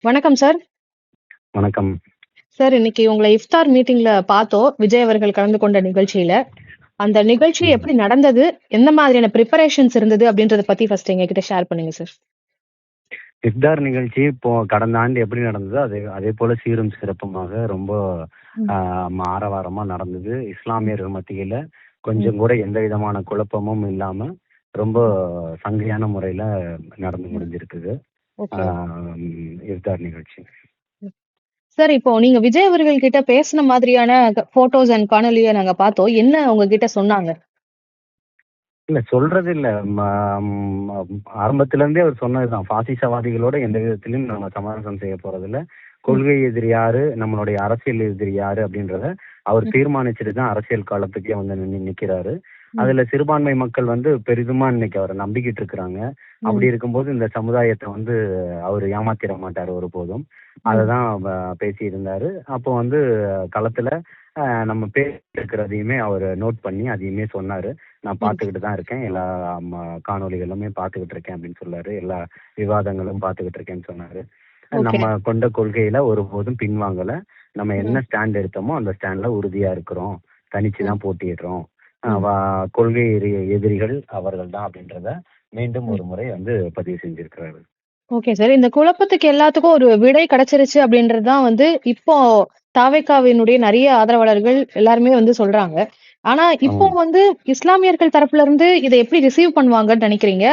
வணக்கம் சார். வணக்கம். சார் இன்னைக்கு உங்கள இஃப்தார் மீட்டிங்ல பார்த்தோம். விஜய் அவர்கள் கலந்து கொண்ட நிகழ்ச்சியில. அந்த நிகழ்ச்சி ம். எப்படி நடந்தது? எந்த மாதிரியான பிரிப்பரேஷன்ஸ் இருந்தது? அப்படின்றத பத்தி ஃபர்ஸ்ட் எங்ககிட்ட ஷேர் பண்ணுங்க சார். இஃப்தார் நிகழ்ச்சி இப்போ கடந்த ஆண்டு எப்படி நடந்ததோ அதே போல சீரும் சிறப்புமாக ரொம்ப ம், ஆரவாரமா நடந்தது. ம், இஸ்லாமியர்கள் மத்தியில ம், கொஞ்சம் கூட எந்த விதமான குழப்பமும் இல்லாம ரொம்ப ம். சங்கையான முறையில நடந்து ம். முடிஞ்சிருக்குது. ஓகே. இஃப்தார் நிகழ்ச்சி. ம். சார் இப்போ நீங்க விஜய் அவர்கள் கிட்ட பேசின மாதிரியான ஃபோட்டோஸ் அண்ட் காணொலிய நாங்க பார்த்தோம். என்ன உங்ககிட்ட சொன்னாங்க? இல்ல சொல்றது இல்ல. ம ம் ஆரம்பத்துல இருந்தே அவர் சொன்னதுதான். பாசிசவாதிகளோட எந்த விதத்திலும் நம்ம சமரசம் செய்ய போறதில்ல. ம், கொள்கை எதிரி யாரு, நம்மளுடைய அரசியல் எதிரி யாரு அப்படின்றத அவர் ம், தீர்மானிச்சுட்டு தான் அரசியல் களத்துக்கே வந்து நிக்கிறாரு. ம், அதுல சிறுபான்மை மக்கள் வந்து பெரிதுமா இன்னைக்கு அவரை நம்பிக்கிட்டு இருக்கிறாங்க. அப்படி ம், இருக்கும்போது இந்த சமுதாயத்தை வந்து அவர் ஏமாத்திட மாட்டார் ஒருபோதும். ம், அததான் பேசி இருந்தாரு. அப்போ வந்து களத்துல நம்ம இருக்கிறதையுமே அவர் நோட் பண்ணி அதையுமே சொன்னாரு. நான் ம். பார்த்துக்கிட்டு தான் இருக்கேன். எல்லா காணொளிகளுமே பார்த்துக்கிட்டு இருக்கேன் அப்படின்னு சொன்னாரு. எல்லா விவாதங்களும் பார்த்துக்கிட்டு இருக்கேன்னு சொன்னாரு. ஓகே. நம்ம கொண்ட கொள்கையில ஒருபோதும் பின்வாங்கல. நம்ம என்ன ம், ஸ்டாண்ட் எடுத்தோமோ அந்த ஸ்டாண்ட்ல உறுதியா இருக்கிறோம். தனிச்சு ம், தான் போட்டியிடுறோம். ம், கொள்கை எதிரிகள் அவர்கள் தான் அப்படின்றத மீண்டும் ம். ஒரு முறை வந்து பதிவு செஞ்சிருக்கிறாரு. Okay sir. இந்த குழப்பத்துக்கு எல்லாத்துக்கும் ஒரு விடை கிடைச்சிருச்சு அப்படின்றது தான் வந்து இப்போ தாவேக்காவினுடைய நெறைய ஆதரவாளர்கள் எல்லாருமே வந்து சொல்றாங்க. ஆனா இப்போ ஆமாம். வந்து இஸ்லாமியர்கள் தரப்புல இருந்து இத எப்படி ரிசீவ் பண்ணுவாங்கன்னு நெனைக்கிறீங்க?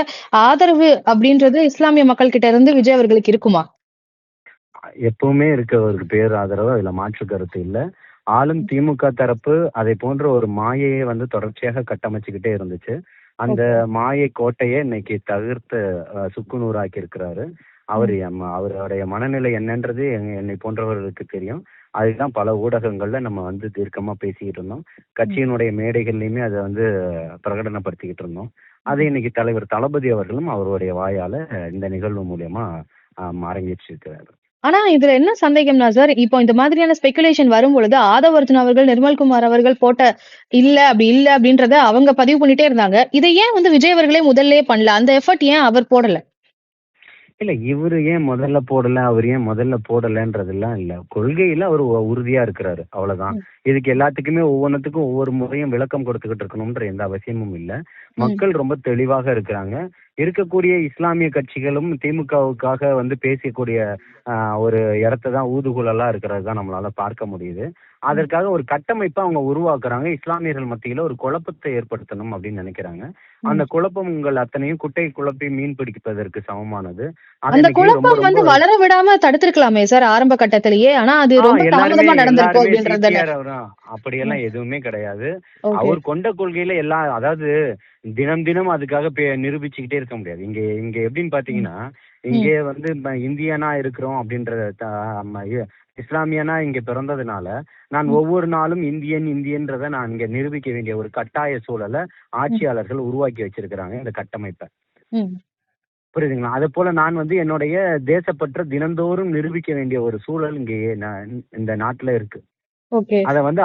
ஆதரவு அப்படின்றது இஸ்லாமிய மக்கள் கிட்ட இருந்து விஜய் அவர்களுக்கு இருக்குமா? எப்பவுமே இருக்க ஒரு பேர் ஆதரவு அதுல மாற்று கருத்து இல்ல. ஆளும் ம். திமுக தரப்பு அதை போன்ற ஒரு மாயையை வந்து தொடர்ச்சியாக கட்டமைச்சுக்கிட்டே இருந்துச்சு. அந்த ஓகே. மாயை கோட்டையை இன்னைக்கு தகர்த்து சுக்குநூறாக்கி இருக்கிறாரு. ம். அவருடைய மனநிலை என்னன்றது என்னை போன்றவர்களுக்கு தெரியும். அதுதான் பல ஊடகங்கள்ல நம்ம வந்து தீர்க்கமா பேசிக்கிட்டு இருந்தோம். ம். கட்சியினுடைய மேடைகள்லயுமே அதை வந்து பிரகடனப்படுத்திக்கிட்டு இருந்தோம். அதை ம். இன்னைக்கு தலைவர் தளபதி அவர்களும் அவருடைய வாயால இந்த நிகழ்வு மூலியமா அரங்கேற்றிருக்கிறார். ஆனா இதுல என்ன சந்தேகம்னா சார், இப்போ இந்த மாதிரியான ஸ்பெகுலேஷன் வரும்பொழுது ஆதவர்ஜுன் அவர்கள், நிர்மல்குமார் அவர்கள் போட்ட அப்படி இல்ல அப்படின்றத அவங்க பதிவு பண்ணிட்டே இருந்தாங்க. இத ஏன் வந்து விஜய் அவர்களே முதல்லயே பண்ணல? அந்த எஃபோர்ட் ஏன் அவர் போடல? இல்ல இவரு ஏன் முதல்ல போடல, அவர் ஏன் முதல்ல போடலன்றதெல்லாம் இல்ல. கொள்கையில அவர் உறுதியா இருக்கிறாரு. அவ்வளவுதான். ம். இதுக்கு எல்லாத்துக்குமே ஒவ்வொன்னுத்துக்கும் ஒவ்வொரு முறையும் விளக்கம் கொடுத்துக்கிட்டு இருக்கணும்ன்ற எந்த அவசியமும் இல்ல. ம். மக்கள் ரொம்ப தெளிவாக இருக்கிறாங்க. இருக்கக்கூடிய இஸ்லாமிய கட்சிகளும் திமுகவுக்காக வந்து பேசக்கூடிய ஒரு இடத்த தான் ஊதுகுழலா இருக்கிறது தான் நம்மளால பார்க்க முடியுது. ம். அதற்காக ஒரு கட்டமைப்பை அவங்க உருவாக்குறாங்க. இஸ்லாமியர்கள் மத்தியில ஒரு குழப்பத்தை ஏற்படுத்தணும் அப்படின்னு நினைக்கிறாங்க. ம். அந்த குழப்பங்கள் அத்தனையும் குட்டை குழப்பி மீன் பிடிப்பதற்கு சமமானது. அத அந்த இன்னைக்கு ரொம்ப குழப்பம் ரொம்ப வந்து வளர விடாம தடுத்திருக்கலாமே சார் ஆரம்ப கட்டத்திலேயே! ஆனா அது ரொம்ப எல்லாருமே தாமதமா நடந்திருக்கும் எல்லாருமே அப்படின்றது தானே! சிபிஆர் அவரும் ம். அப்படியெல்லாம் எதுவுமே கிடையாது. ஓகே. அவர் கொண்ட கொள்கையில எல்லாம் அதாவது தினம் தினம் அதுக்காக நிரூபிச்சுக்கிட்டே இருக்க முடியாது. இங்க இங்க எப்படின்னு ம். பாத்தீங்கன்னா, ம். இங்கே வந்து இந்தியனா இருக்கிறோம் அப்படின்ற இஸ்லாமியனா இங்க பிறந்ததுனால, நான் ம். ஒவ்வொரு நாளும் இந்தியன்றத நான் இங்க நிரூபிக்க வேண்டிய ஒரு கட்டாய சூழல ம். ஆட்சியாளர்கள் உருவாக்கி வச்சிருக்கிறாங்க இந்த கட்டமைப்ப. ம். புரியுதுங்களா? அதேபோல நான் வந்து என்னுடைய தேசப்பற்ற தினந்தோறும் நிரூபிக்க வேண்டிய ஒரு சூழல் இங்கே இந்த நாட்டுல இருக்கு. ஓகே. அத வந்து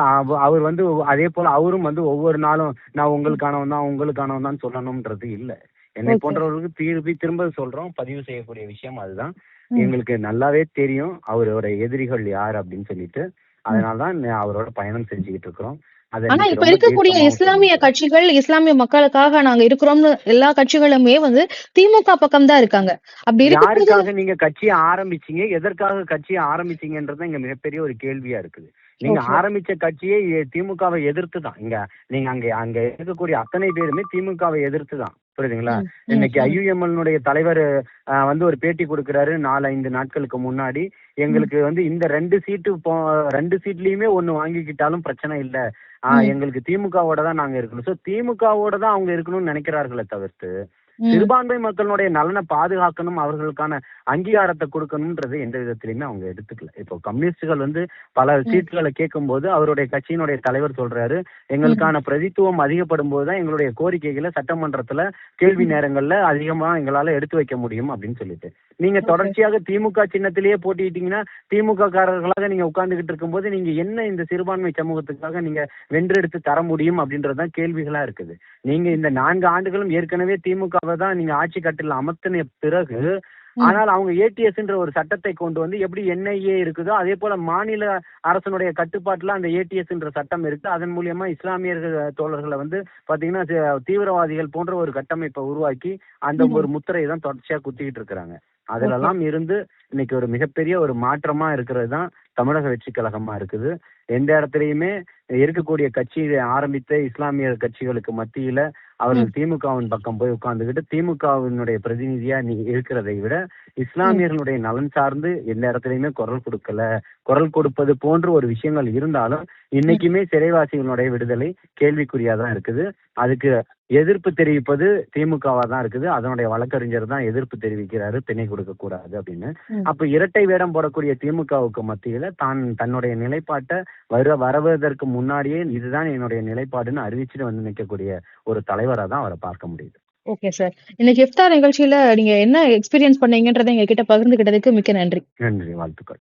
அவர் வந்து அதே போல அவரும் வந்து ஒவ்வொரு நாளும் நான் ம். உங்களுக்கானவன் தான், உங்களுக்கானவன் தான் சொல்லணும்ன்றது இல்ல. என்னை ஓகே. போன்றவர்களுக்கு திரும்ப சொல்றோம். பதிவு செய்யக்கூடிய விஷயம் அதுதான். ம். எங்களுக்கு நல்லாவே தெரியும் அவரோட எதிரிகள் யார் அப்படின்னு சொல்லிட்டு. ம். அதனால தான் அவரோட பயணம் செஞ்சுகிட்டு இருக்கிறோம். அத ஆனா இன்னைக்கு இப்ப ரொம்ப இருக்கக்கூடிய தீர்க்கமாவும் இஸ்லாமிய சொல்லியிருக்கிறோம். கட்சிகள், இஸ்லாமிய மக்களுக்காக நாங்க இருக்கிறோம்னு எல்லா கட்சிகளுமே வந்து திமுக பக்கம் தான் இருக்காங்க. அப்படி இருக்கும்போது யாருக்காக நீங்க கட்சிய ஆரம்பிச்சீங்க? எதற்காக கட்சிய ஆரம்பிச்சீங்கன்றது தான் இங்க மிகப்பெரிய ஒரு கேள்வியா இருக்குது. நீங்க ஓகே. ஆரம்பிச்ச கட்சியே திமுகவை எதிர்த்து தான். நீங்க அங்க அங்க இருக்கக்கூடிய அத்தனை பேருமே திமுகவை எதிர்த்து தான். புரியுதுங்களா? ம். ம். இன்னைக்கு ம். ஐயுஎம்எல்னுடைய தலைவர் வந்து ஒரு பேட்டி குடுக்குறாரு 4, 5 நாட்களுக்கு முன்னாடி. ம். எங்களுக்கு வந்து இந்த 2 சீட்லயுமே 1 வாங்கிக்கிட்டாலும் பிரச்சனை இல்ல. ம். எங்களுக்கு திமுகவோட தான் நாங்க இருக்கணும். திமுகவோட தான் அவங்க இருக்கணும்னு நினைக்கிறார்களே தவிர்த்து, ம். சிறுபான்மை மக்களுடைய நலனை பாதுகாக்கணும், அவர்களுக்கான அங்கீகாரத்தை கொடுக்கணும்ன்றது எந்த விதத்திலயுமே அவங்க எடுத்துக்கல. இப்போ கம்யூனிஸ்டுகள் வந்து பல ம். சீட்டுகளை கேட்கும்போது அவருடைய கட்சியினுடைய தலைவர் சொல்றாரு, ம். எங்களுக்கான பிரதித்துவம் அதிகப்படும் போதுதான் எங்களுடைய கோரிக்கைகளை சட்டமன்றத்துல கேள்வி ம். நேரங்கள்ல அதிகமா எங்களால எடுத்து வைக்க முடியும் அப்படின்னு சொல்லிட்டு. நீங்க ஓகே. தொடர்ச்சியாக திமுக சின்னத்திலேயே போட்டிட்டீங்கன்னா, திமுக காரர்களாக நீங்க உட்கார்ந்துகிட்டு இருக்கும்போது நீங்க என்ன இந்த சிறுபான்மை சமூகத்துக்காக நீங்க வென்றெடுத்து தர முடியும் அப்படின்றதுதான் கேள்விகளா இருக்குது. நீங்க இந்த 4 ஆண்டுகளும் ஏற்கனவே திமுகவை தான் நீங்க ஆட்சி கட்டில அமர்த்தின பிறகு ம். ஆனால் அவங்க ஏடிஎஸ்ன்ற ஒரு சட்டத்தை கொண்டு வந்து எப்படி என்ஐஏ இருக்குதோ அதே போல மாநில அரசனுடைய கட்டுப்பாட்டுல அந்த ஏடிஎஸ்ன்ற சட்டம் இருக்கு. அதன் மூலியமா இஸ்லாமியர்கள் தோழர்களை வந்து பாத்தீங்கன்னா தீவிரவாதிகள் போன்ற ஒரு கட்டமைப்பை உருவாக்கி அந்த ம். ஒரு முத்திரையை தான் தொடர்ச்சியா குத்திக்கிட்டு இருக்கிறாங்க. ஓகே. அதுலெல்லாம் இருந்து இன்னைக்கு ஒரு மிகப்பெரிய ஒரு மாற்றமா இருக்கிறது தான் தமிழக வெற்றி கழகமா இருக்குது. எந்த இடத்துலயுமே இருக்கக்கூடிய கட்சி ஆரம்பித்த இஸ்லாமிய கட்சிகளுக்கு மத்தியில ம். அவர்கள் திமுகவின் பக்கம் போய் உட்கார்ந்துகிட்டு திமுகவினுடைய பிரதிநிதியா நீ இருக்கிறதை விட ம். இஸ்லாமியர்களுடைய நலன் சார்ந்து எந்த இடத்துலயுமே குரல் கொடுக்கல. குரல் கொடுப்பது போன்ற ஒரு விஷயங்கள் இருந்தாலும் ம். இன்னைக்குமே சிறைவாசிகளுடைய விடுதலை கேள்விக்குறியா தான் இருக்குது. அதுக்கு எதிர்ப்பு தெரிவிப்பது திமுகவா தான் இருக்குது. அதனுடைய வழக்கறிஞர் தான் எதிர்ப்பு தெரிவிக்கிறாரு, பிணை கொடுக்க கூடாது அப்படின்னு. ம். அப்ப இரட்டை வேடம் போடக்கூடிய திமுகவுக்கு மத்தியில தன்னுடைய நிலைப்பாட்டை வருவதற்கு முன்னாடியே இதுதான் என்னுடைய நிலைப்பாடுன்னு அறிவிச்சுட்டு வந்து நிற்கக்கூடிய ஒரு தலைவரா தான் அவரை பார்க்க முடியுது. Okay sir. இன்னைக்கு இஃப்தார் நிகழ்ச்சியில நீங்க என்ன எக்ஸ்பீரியன்ஸ் பண்ணீங்கன்றத எங்ககிட்ட பகிர்ந்துகிட்டதுக்கு மிக்க நன்றி. நன்றி, வாழ்த்துக்கள்.